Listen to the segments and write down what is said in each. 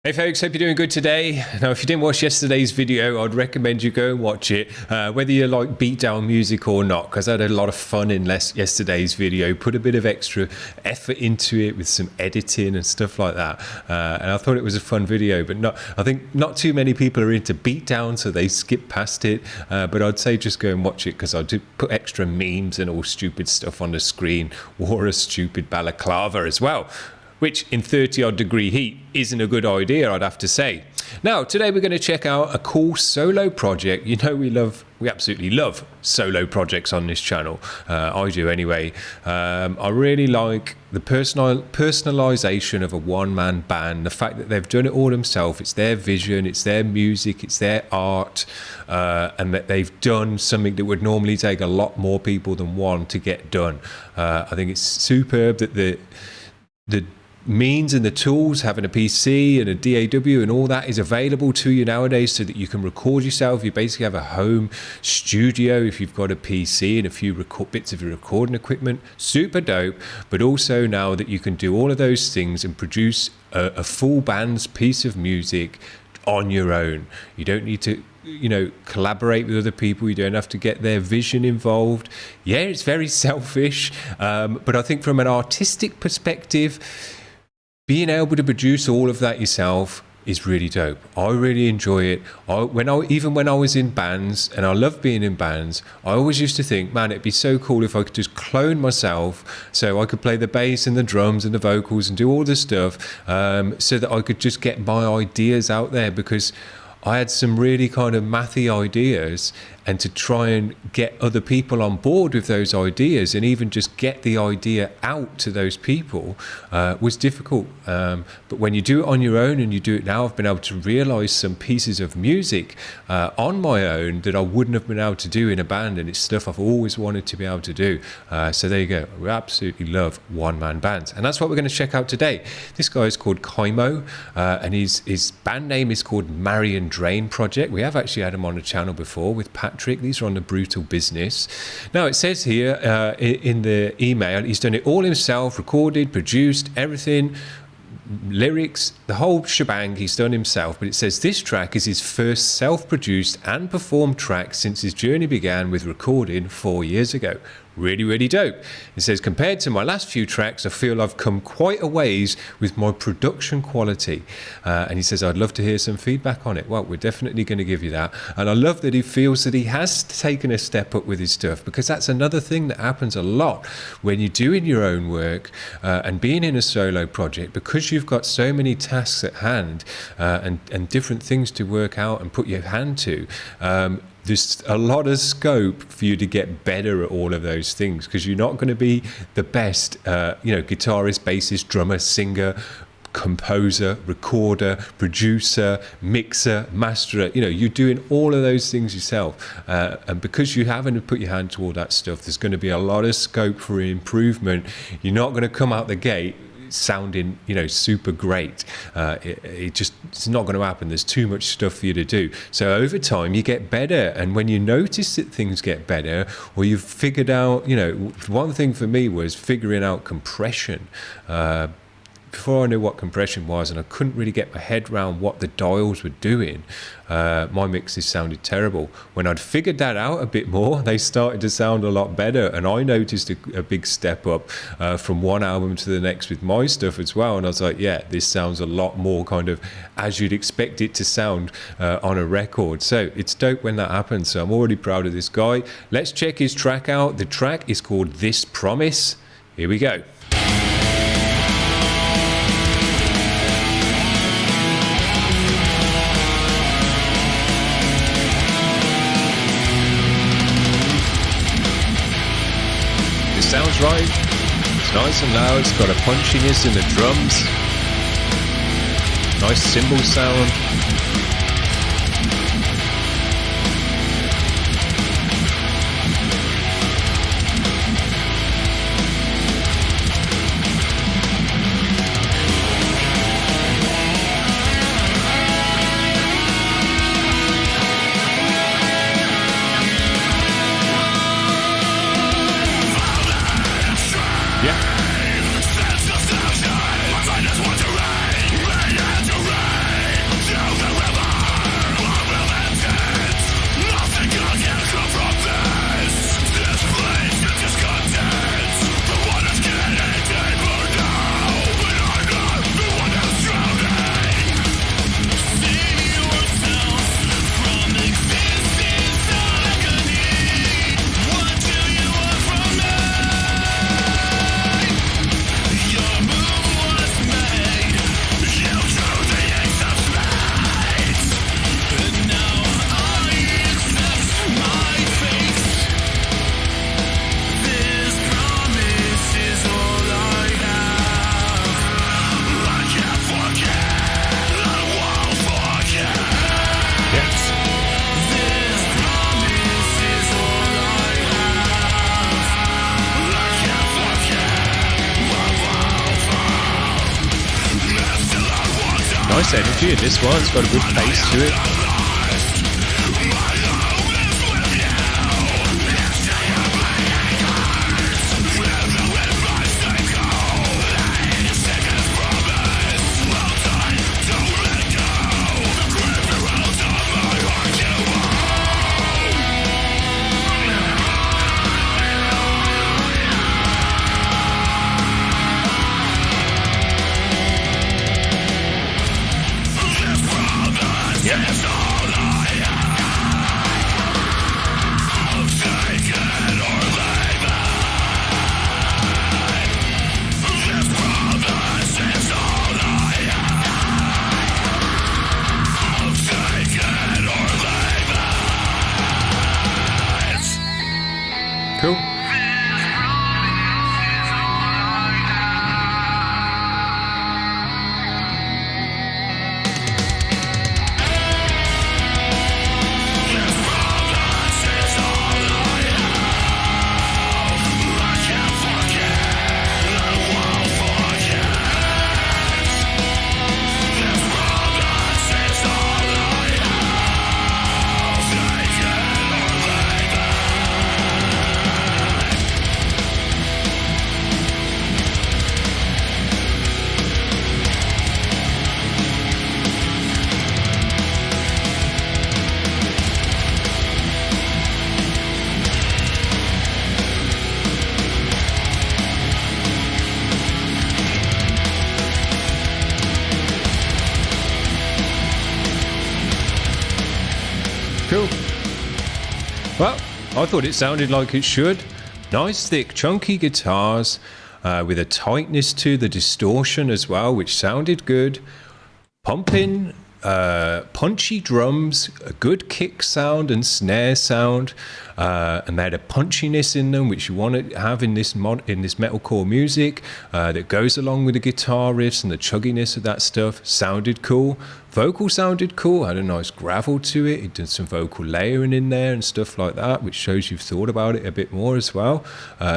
Hey folks, hope you're doing good today. Now, if you didn't watch yesterday's video, I'd recommend you go and watch it, whether you like beatdown music or not, because I had a lot of fun in yesterday's video, put a bit of extra effort into it with some editing and stuff like that. And I thought it was a fun video, but I think not too many people are into beatdown, so they skip past it. But I'd say just go and watch it, because I did put extra memes and all stupid stuff on the screen, wore a stupid balaclava as well, which in 30 odd degree heat isn't a good idea, I'd have to say. Now, today we're going to check out a cool solo project. You know, we absolutely love solo projects on this channel. I do anyway. I really like the personalization of a one-man band, the fact that they've done it all themselves. It's their vision, it's their music, it's their art, and that they've done something that would normally take a lot more people than one to get done. I think it's superb that the means and the tools, having a PC and a DAW and all that is available to you nowadays, so that you can record yourself. You basically have a home studio if you've got a PC and a few bits of your recording equipment. Super dope. But also now that you can do all of those things and produce a full band's piece of music on your own. You don't need to collaborate with other people. You don't have to get their vision involved. Yeah, it's very selfish, but I think from an artistic perspective, being able to produce all of that yourself is really dope. I really enjoy it. Even when I was in bands, and I love being in bands, I always used to think, man, it'd be so cool if I could just clone myself, so I could play the bass and the drums and the vocals and do all this stuff, so that I could just get my ideas out there, because I had some really kind of mathy ideas, and to try and get other people on board with those ideas and even just get the idea out to those people was difficult. But when you do it on your own, and you do it now, I've been able to realize some pieces of music on my own that I wouldn't have been able to do in a band, and it's stuff I've always wanted to be able to do. So there you go. We absolutely love one-man bands, and that's what we're going to check out today. This guy is called Kaimo, and his band name is called Marion Drain Project. We have actually had him on the channel before with Patrick. These are on the Brutal Business. Now, it says here in the email, he's done it all himself, recorded, produced, everything, lyrics, the whole shebang he's done himself. But it says this track is his first self-produced and performed track since his journey began with recording 4 years ago. Really, really dope. It says, compared to my last few tracks, I feel I've come quite a ways with my production quality. And he says, I'd love to hear some feedback on it. Well, we're definitely going to give you that. And I love that he feels that he has taken a step up with his stuff, because that's another thing that happens a lot when you're doing your own work and being in a solo project, because you've got so many tasks at hand and different things to work out and put your hand to. There's a lot of scope for you to get better at all of those things, because you're not going to be the best, guitarist, bassist, drummer, singer, composer, recorder, producer, mixer, masterer. You're doing all of those things yourself, and because you haven't put your hand to all that stuff, there's going to be a lot of scope for improvement. You're not going to come out the gate sounding super great. It's not going to happen. There's too much stuff for you to do. So over time you get better, and when you notice that things get better, or you've figured out, one thing for me was figuring out compression. Before I knew what compression was, and I couldn't really get my head around what the dials were doing, my mixes sounded terrible. When I'd figured that out a bit more, they started to sound a lot better, and I noticed a big step up from one album to the next with my stuff as well. And I was like, yeah, this sounds a lot more kind of as you'd expect it to sound on a record. So it's dope when that happens. So I'm already proud of this guy. Let's check his track out. The track is called This Promise. Here we go. Sounds right. It's nice and loud. It's got a punchiness in the drums. Nice cymbal sound. Yeah. nice energy in this one. It's got a good pace to it. Cool. Cool. Well, I thought it sounded like it should. Nice, thick, chunky guitars with a tightness to the distortion as well, which sounded good. Pumping, punchy drums, a good kick sound and snare sound, and they had a punchiness in them, which you want to have in this metalcore music that goes along with the guitar riffs and the chugginess of that stuff. Sounded cool. Vocal sounded cool, had a nice gravel to it. It did some vocal layering in there and stuff like that, which shows you've thought about it a bit more as well.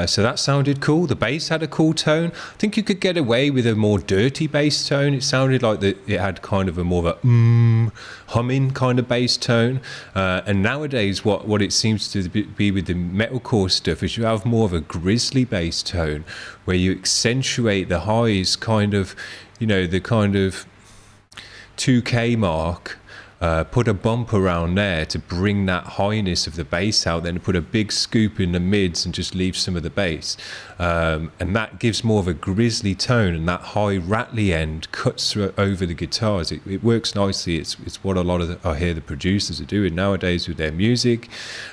So that sounded cool. The bass had a cool tone. I think you could get away with a more dirty bass tone. It sounded like it had kind of a more of a humming kind of bass tone. And nowadays, what it seems to be with the metalcore stuff is you have more of a grisly bass tone, where you accentuate the highs, kind of, the kind of 2K mark, put a bump around there to bring that highness of the bass out, then put a big scoop in the mids and just leave some of the bass, and that gives more of a grisly tone, and that high rattly end cuts through over the guitars. It works nicely. It's what a lot of I hear the producers are doing nowadays with their music.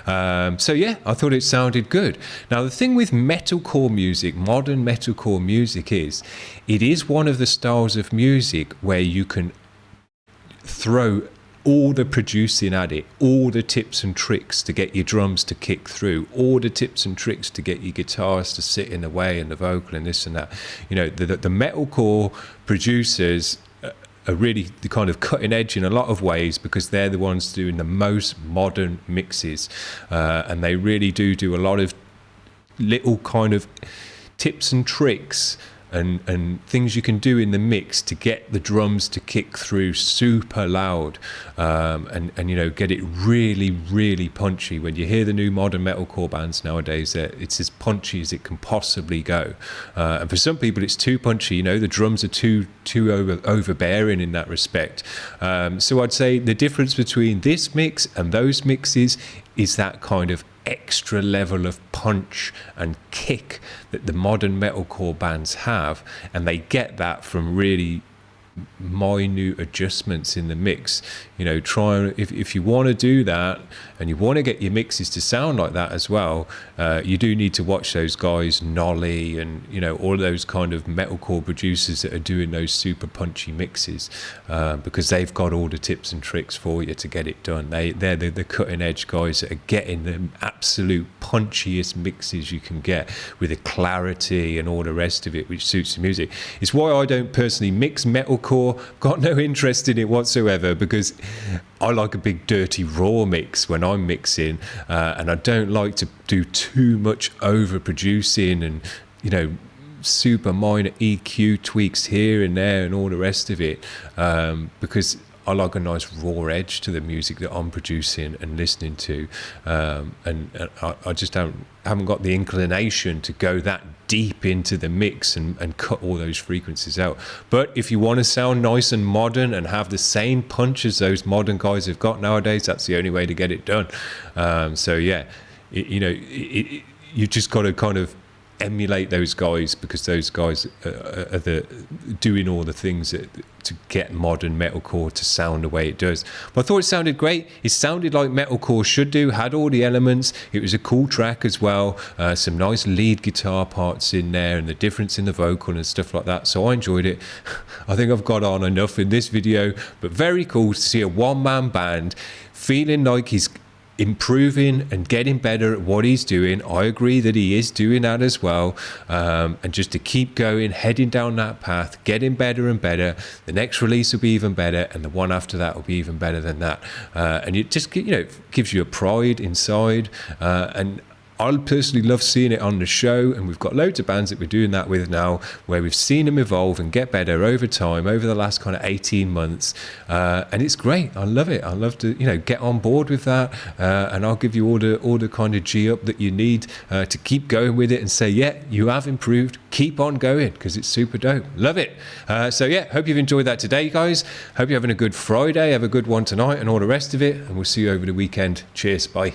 So yeah, I thought it sounded good. Now the thing with metalcore music, modern metalcore music, is it is one of the styles of music where you can throw all the producing at it, all the tips and tricks to get your drums to kick through, all the tips and tricks to get your guitars to sit in the way and the vocal and this and that. The metalcore producers are really the kind of cutting edge in a lot of ways, because they're the ones doing the most modern mixes, and they really do a lot of little kind of tips and tricks and things you can do in the mix to get the drums to kick through super loud, and get it really, really punchy. When you hear the new modern metalcore bands nowadays, it's as punchy as it can possibly go, and for some people it's too punchy. The drums are too overbearing in that respect. So I'd say the difference between this mix and those mixes is that kind of extra level of punch and kick that the modern metalcore bands have, and they get that from really minute adjustments in the mix. If you want to do that and you want to get your mixes to sound like that as well, you do need to watch those guys, Nolly and all of those kind of metalcore producers that are doing those super punchy mixes, because they've got all the tips and tricks for you to get it done. They're the cutting edge guys that are getting the absolute punchiest mixes you can get, with the clarity and all the rest of it, which suits the music. It's why I don't personally mix metalcore. Got no interest in it whatsoever, because I like a big dirty raw mix when I'm mixing, and I don't like to do too much over producing and super minor EQ tweaks here and there and all the rest of it, because I like a nice raw edge to the music that I'm producing and listening to, and I just haven't got the inclination to go that deep into the mix and cut all those frequencies out. But if you want to sound nice and modern and have the same punch as those modern guys have got nowadays, that's the only way to get it done. So yeah, you just got to kind of emulate those guys, because those guys are doing all the things to get modern metalcore to sound the way it does. But I thought it sounded great. It sounded like metalcore should do, had all the elements. It was a cool track as well, some nice lead guitar parts in there and the difference in the vocal and stuff like that. So I enjoyed it. I think I've got on enough in this video, but very cool to see a one-man band feeling like he's improving and getting better at what he's doing. I agree that he is doing that as well, and just to keep going, heading down that path, getting better and better. The next release will be even better, and the one after that will be even better than that, and it just gives you a pride inside, and I personally love seeing it on the show, and we've got loads of bands that we're doing that with now, where we've seen them evolve and get better over time, over the last kind of 18 months, and it's great. I love it. I love to get on board with that, and I'll give you all the kind of G up that you need to keep going with it and say, yeah, you have improved. Keep on going, because it's super dope. Love it. So yeah, hope you've enjoyed that today, guys. Hope you're having a good Friday. Have a good one tonight and all the rest of it, and we'll see you over the weekend. Cheers. Bye.